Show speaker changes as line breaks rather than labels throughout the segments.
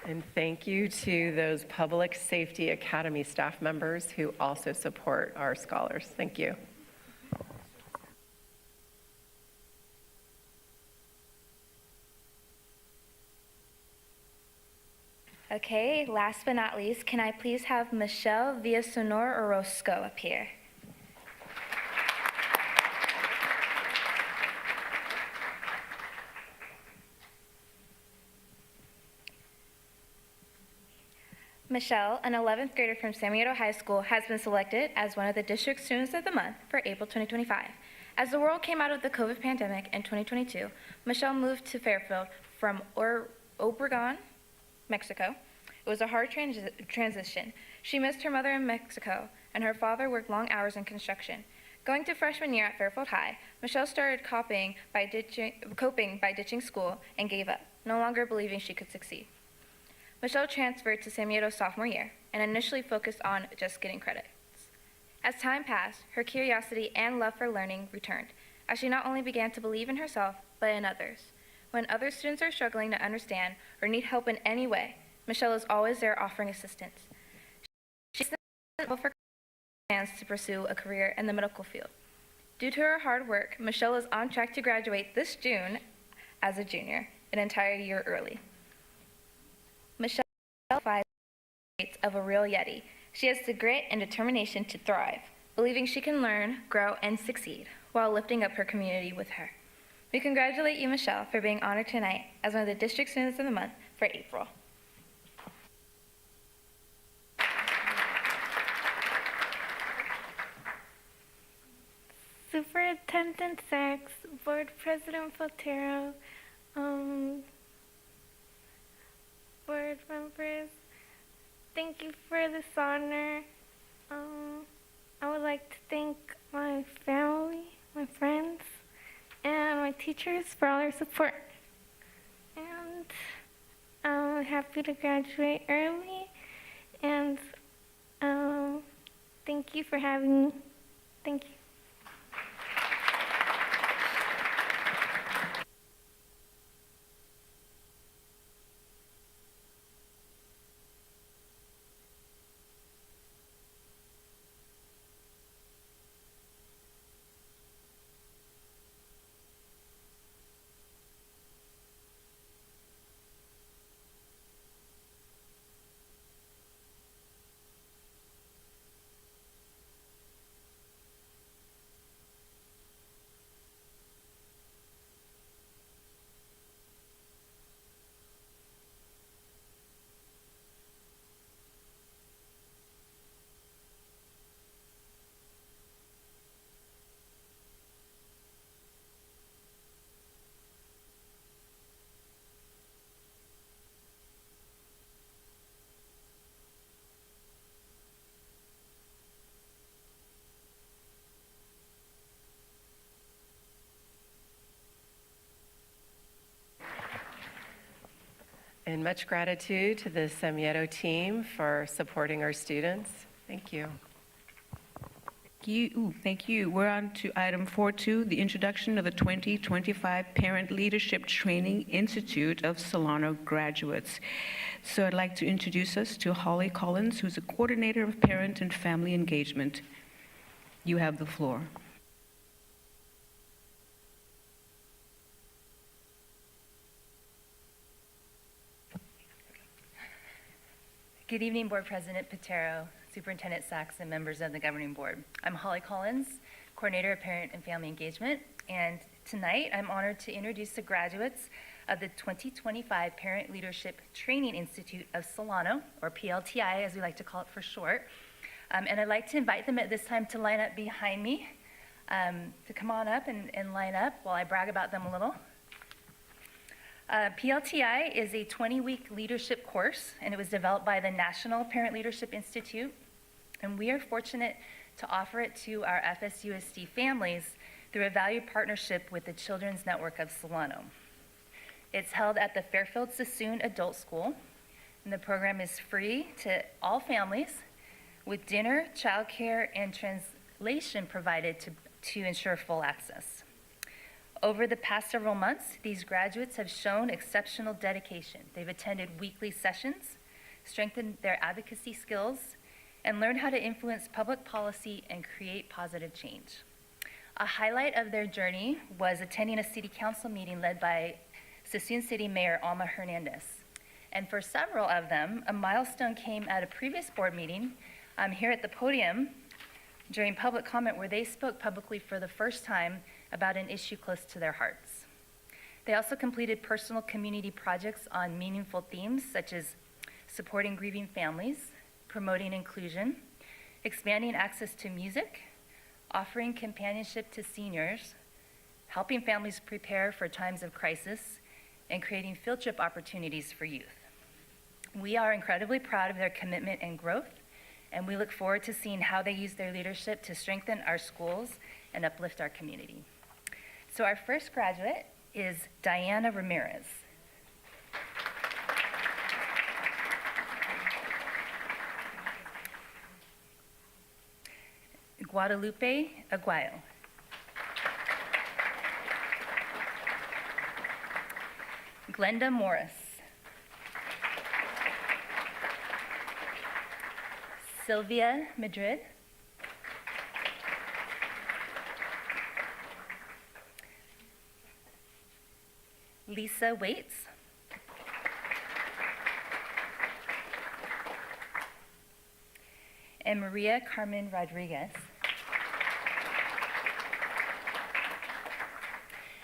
And thank you to those Public Safety Academy staff members who also support our scholars. Thank you.
Okay, last but not least, can I please have Michelle Villasenor Orozco up here? Michelle, an 11th grader from San Miguel High School, has been selected as one of the District Students of the Month for April 2025. As the world came out of the COVID pandemic in 2022, Michelle moved to Fairfield from Obregon, Mexico. It was a hard transition. She missed her mother in Mexico, and her father worked long hours in construction. Going to freshman year at Fairfield High, Michelle started coping by ditching school and gave up, no longer believing she could succeed. Michelle transferred to San Miguel sophomore year and initially focused on just getting credits. As time passed, her curiosity and love for learning returned, as she not only began to believe in herself, but in others. When other students are struggling to understand or need help in any way, Michelle is always there offering assistance. She sent for plans to pursue a career in the medical field. Due to her hard work, Michelle is on track to graduate this June as a junior, an entire year early. Michelle provides of a real Yeti. She has the grit and determination to thrive, believing she can learn, grow, and succeed while lifting up her community with her. We congratulate you, Michelle, for being honored tonight as one of the District Students of the Month for April.
Superintendent Sachs, Board President Fotero, board members, thank you for this honor. I would like to thank my family, my friends, and my teachers for all their support. And I'm happy to graduate early, and thank you for having me. Thank you.
And much gratitude to the Semieto team for supporting our students. Thank you.
Thank you. We're on to item 4.2, the introduction of the 2025 Parent Leadership Training Institute of Solano graduates. So I'd like to introduce us to Holly Collins, who's a coordinator of parent and family engagement. You have the floor.
Good evening, Board President Patero, Superintendent Sachs, and members of the Governing Board. I'm Holly Collins, Coordinator of Parent and Family Engagement, and tonight I'm honored to introduce the graduates of the 2025 Parent Leadership Training Institute of Solano, or PLTI as we like to call it for short. And I'd like to invite them at this time to line up behind me, to come on up and line up while I brag about them a little. PLTI is a 20-week leadership course, and it was developed by the National Parent Leadership Institute, and we are fortunate to offer it to our FSUSD families through a valued partnership with the Children's Network of Solano. It's held at the Fairfield-Suisun Adult School, and the program is free to all families with dinner, childcare, and translation provided to ensure full access. Over the past several months, these graduates have shown exceptional dedication. They've attended weekly sessions, strengthened their advocacy skills, and learned how to influence public policy and create positive change. A highlight of their journey was attending a city council meeting led by Suisun City Mayor Alma Hernandez. And for several of them, a milestone came at a previous board meeting here at the podium during public comment where they spoke publicly for the first time about an issue close to their hearts. They also completed personal community projects on meaningful themes such as supporting grieving families, promoting inclusion, expanding access to music, offering companionship to seniors, helping families prepare for times of crisis, and creating field trip opportunities for youth. We are incredibly proud of their commitment and growth, and we look forward to seeing how they use their leadership to strengthen our schools and uplift our community. So our first graduate is Diana Ramirez. Guadalupe Aguayo. Glenda Morris. Sylvia Madrid. Lisa Waits. And Maria Carmen Rodriguez.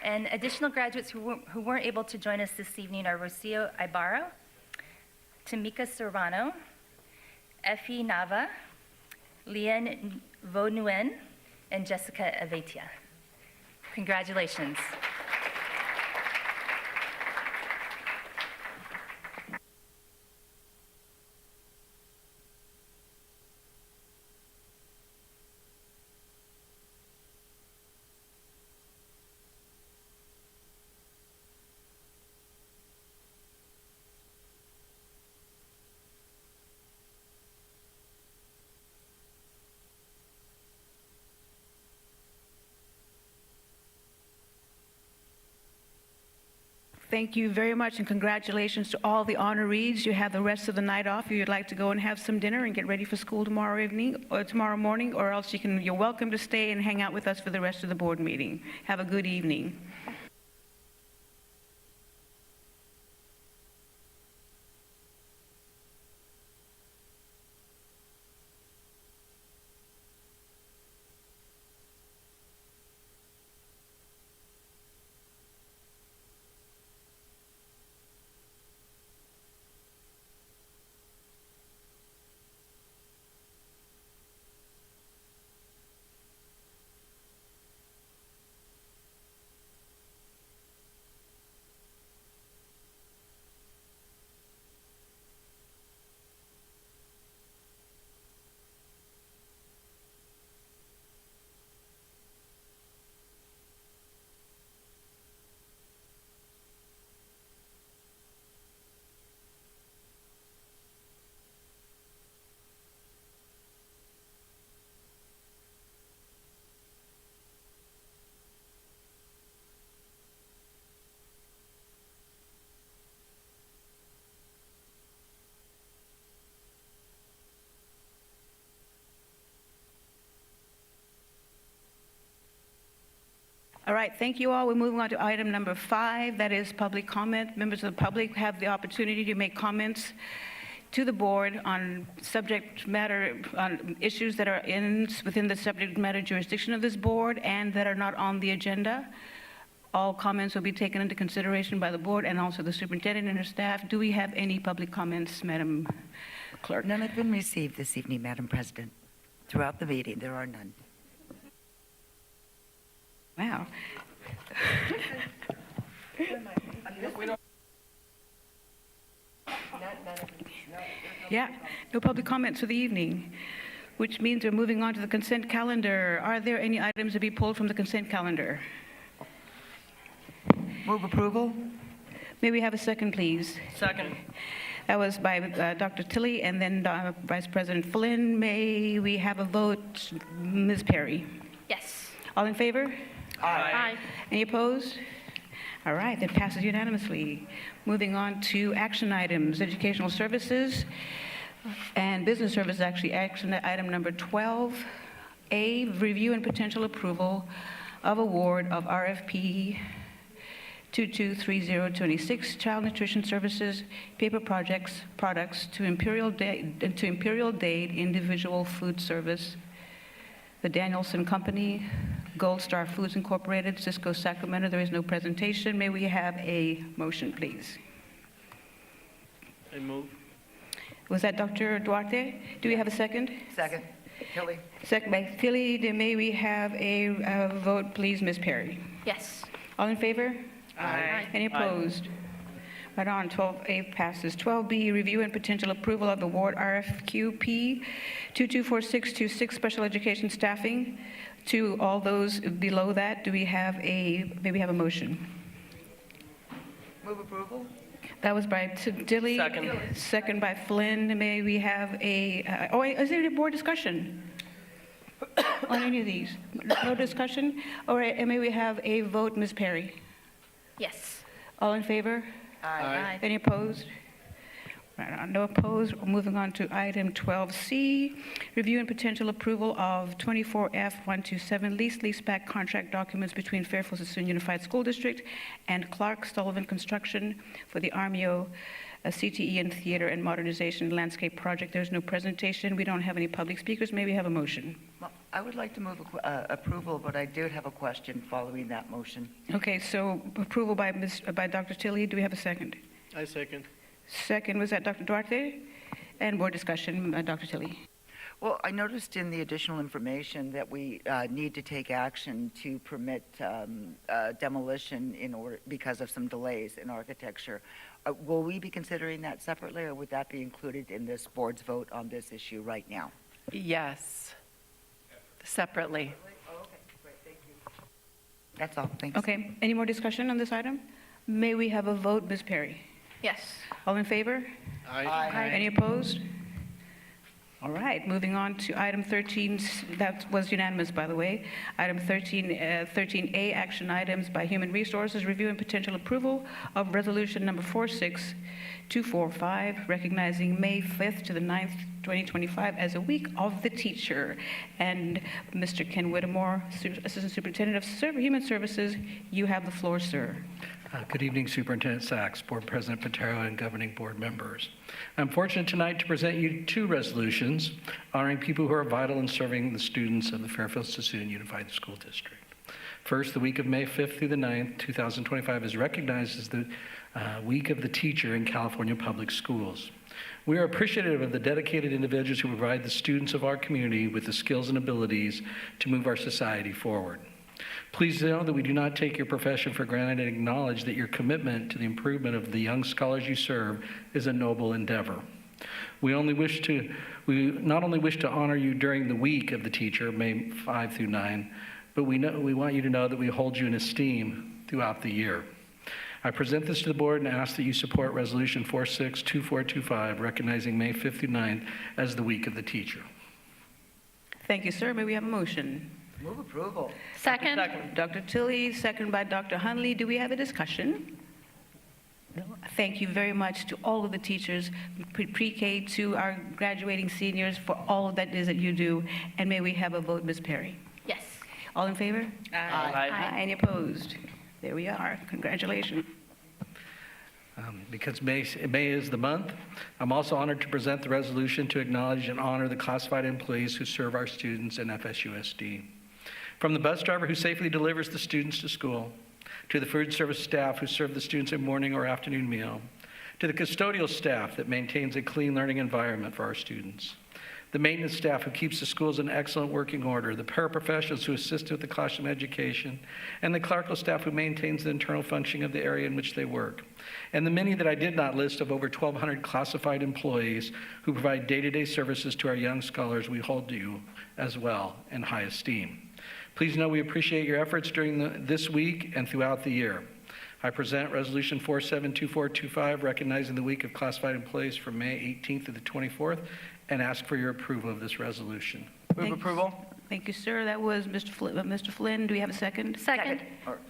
And additional graduates who weren't able to join us this evening are Rocio Ibarra, Tamika Serrano, Effie Nava, Lian Vodnuen, and Jessica Avetia. Congratulations.
Thank you very much, and congratulations to all the honorees. You have the rest of the night off. If you'd like to go and have some dinner and get ready for school tomorrow evening or tomorrow morning, or else you're welcome to stay and hang out with us for the rest of the board meeting. Have a good evening. All right, thank you all. We're moving on to item number 5, that is public comment. Members of the public have the opportunity to make comments to the board on subject matter, on issues that are within the subject matter jurisdiction of this board and that are not on the agenda. All comments will be taken into consideration by the board and also the superintendent and her staff. Do we have any public comments, Madam Clerk?
None have been received this evening, Madam President. Throughout the meeting, there are none.
Wow. Yeah, no public comments for the evening, which means we're moving on to the consent calendar. Are there any items to be pulled from the consent calendar?
Move approval?
May we have a second, please?
Second.
That was by Dr. Tilley and then Vice President Flynn. May we have a vote? Ms. Perry?
Yes.
All in favor?
Aye.
Any opposed? All right, that passes unanimously. Moving on to action items, educational services and business services, actually, action item number 12A, review and potential approval of award of RFP 223026, child nutrition services, paper products to Imperial Dade Individual Food Service, the Danielson Company, Gold Star Foods Incorporated, Cisco, Sacramento. There is no presentation. May we have a motion, please?
I move.
Was that Dr. Duarte? Do we have a second?
Second. Tilly?
Second by Philly. Then may we have a vote, please, Ms. Perry?
Yes.
All in favor?
Aye.
Any opposed? Right on, 12A passes. 12B, review and potential approval of the award RFQP 224626, special education staffing. To all those below that, do we have maybe have a motion?
Move approval?
That was by Dilly.
Second.
Second by Flynn. May we have is there any board discussion on any of these? No discussion? All right, and may we have a vote, Ms. Perry?
Yes.
All in favor?
Aye.
Any opposed? Right on, no opposed. Moving on to item 12C, review and potential approval of 24F127 leaseback contract documents between Fairfield-Suisun Unified School District and Clark Sullivan Construction for the Armio CTE and Theater and Modernization Landscape Project. There's no presentation. We don't have any public speakers. May we have a motion?
Well, I would like to move approval, but I did have a question following that motion.
Okay, so approval by Dr. Tilley. Do we have a second?
I second.
Second, was that Dr. Duarte? And board discussion, Dr. Tilley.
Well, I noticed in the additional information that we need to take action to permit demolition because of some delays in architecture. Will we be considering that separately, or would that be included in this board's vote on this issue right now?
Yes, separately.
Oh, okay, great, thank you. That's all, thanks.
Okay, any more discussion on this item? May we have a vote, Ms. Perry?
Yes.
All in favor?
Aye.
Any opposed? All right, moving on to item 13, that was unanimous, by the way. Item 13A, action items by Human Resources, review and potential approval of resolution number 46245, recognizing May 5th to the 9th, 2025 as a week of the teacher. And Mr. Ken Whittemore, Assistant Superintendent of Human Services, you have the floor, sir.
Good evening, Superintendent Sachs, Board President Patero, and governing board members. I'm fortunate tonight to present you two resolutions honoring people who are vital in serving the students of the Fairfield-Suisun Unified School District. First, the week of May 5th through the 9th, 2025 is recognized as the Week of the Teacher in California Public Schools. We are appreciative of the dedicated individuals who provide the students of our community with the skills and abilities to move our society forward. Please know that we do not take your profession for granted and acknowledge that your commitment to the improvement of the young scholars you serve is a noble endeavor. We not only wish to honor you during the week of the teacher, May 5 through 9, but we want you to know that we hold you in esteem throughout the year. I present this to the board and ask that you support Resolution 462425, recognizing May 5th through 9th as the week of the teacher.
Thank you, sir. May we have a motion?
Move approval.
Second.
Dr. Tilley, second by Dr. Hunley. Do we have a discussion? No. Thank you very much to all of the teachers, pre-K to our graduating seniors, for all of that is that you do. And may we have a vote, Ms. Perry?
Yes.
All in favor?
Aye.
Any opposed? There we are. Congratulations.
Because May is the month, I'm also honored to present the resolution to acknowledge and honor the classified employees who serve our students in FSUSD. From the bus driver who safely delivers the students to school, to the food service staff who serve the students a morning or afternoon meal, to the custodial staff that maintains a clean learning environment for our students, the maintenance staff who keeps the schools in excellent working order, the paraprofessionals who assist with the classroom education, and the clerical staff who maintains the internal functioning of the area in which they work, and the many that I did not list of over 1,200 classified employees who provide day-to-day services to our young scholars. We hold you as well in high esteem. Please know we appreciate your efforts during this week and throughout the year. I present Resolution 472425, recognizing the week of classified employees from May 18th to the 24th, and ask for your approval of this resolution.
Move approval.
Thank you, sir. That was Mr. Flynn. Mr. Flynn, do we have a second?
Second.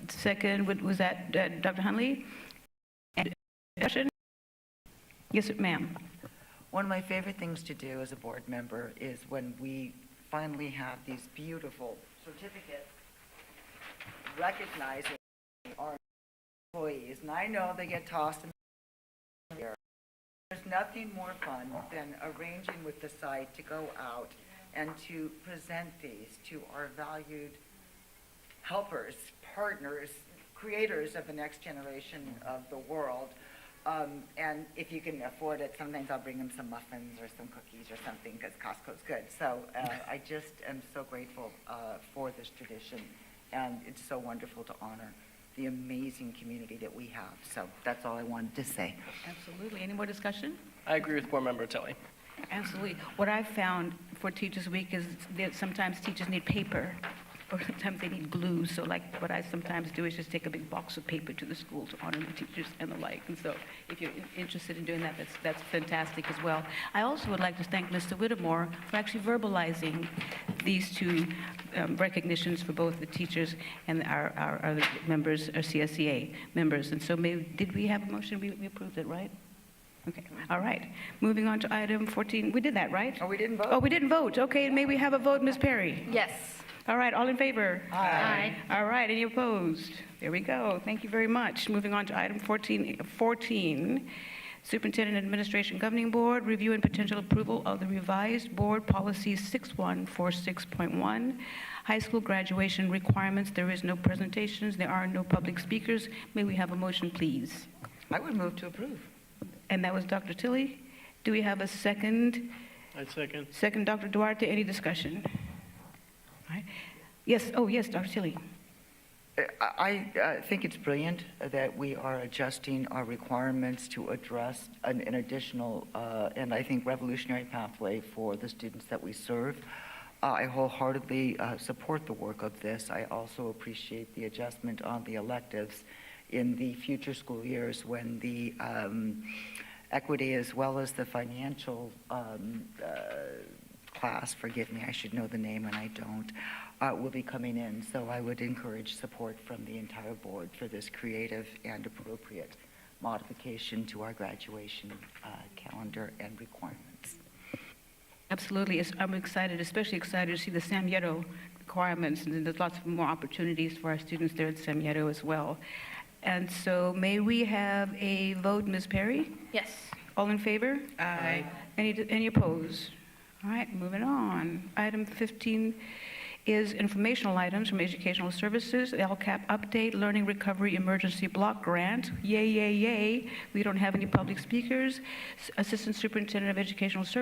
Second, was that Dr. Hunley? And discussion? Yes, ma'am.
One of my favorite things to do as a board member is when we finally have these beautiful certificates recognizing our employees. And I know they get tossed in the air. There's nothing more fun than arranging with the site to go out and to present these to our valued helpers, partners, creators of the next generation of the world. And if you can afford it, sometimes I'll bring them some muffins or some cookies or something because Costco's good. So I just am so grateful for this tradition, and it's so wonderful to honor the amazing community that we have. So that's all I wanted to say.
Absolutely. Any more discussion?
I agree with Board Member Tilly.
Absolutely. What I've found for Teachers Week is that sometimes teachers need paper, or sometimes they need glue. So like what I sometimes do is just take a big box of paper to the school to honor the teachers and the like. And so if you're interested in doing that, that's fantastic as well. I also would like to thank Mr. Whittemore for actually verbalizing these two recognitions for both the teachers and our other members, our CSEA members. And so did we have a motion? We approved it, right? Okay, all right. Moving on to item 14. We did that, right?
Oh, we didn't vote?
Oh, we didn't vote. Okay, may we have a vote, Ms. Perry?
Yes.
All right, all in favor?
Aye.
All right, any opposed? There we go. Thank you very much. Moving on to item 14, Superintendent Administration Governing Board, review and potential approval of the revised board policy 6146.1, high school graduation requirements. There is no presentations. There are no public speakers. May we have a motion, please?
I would move to approve.
And that was Dr. Tilly. Do we have a second?
I second.
Second, Dr. Duarte. Any discussion? All right. Yes, oh, yes, Dr. Tilly.
I think it's brilliant that we are adjusting our requirements to address an additional and I think revolutionary pathway for the students that we serve. I wholeheartedly support the work of this. I also appreciate the adjustment on the electives in the future school years when the equity as well as the financial class, forgive me, I should know the name and I don't, will be coming in. So I would encourage support from the entire board for this creative and appropriate modification to our graduation calendar and requirements.
Absolutely. I'm excited, especially excited to see the Sam Yeto requirements, and there's lots of more opportunities for our students there at Sam Yeto as well. And so may we have a vote, Ms. Perry?
Yes.
All in favor? Aye. Any opposed? All right, moving on. Item 15 is informational items from Educational Services, LCAP update, Learning Recovery Emergency Block Grant. Yay, yay, yay. We don't have any public speakers. Assistant Superintendent of Educational Services.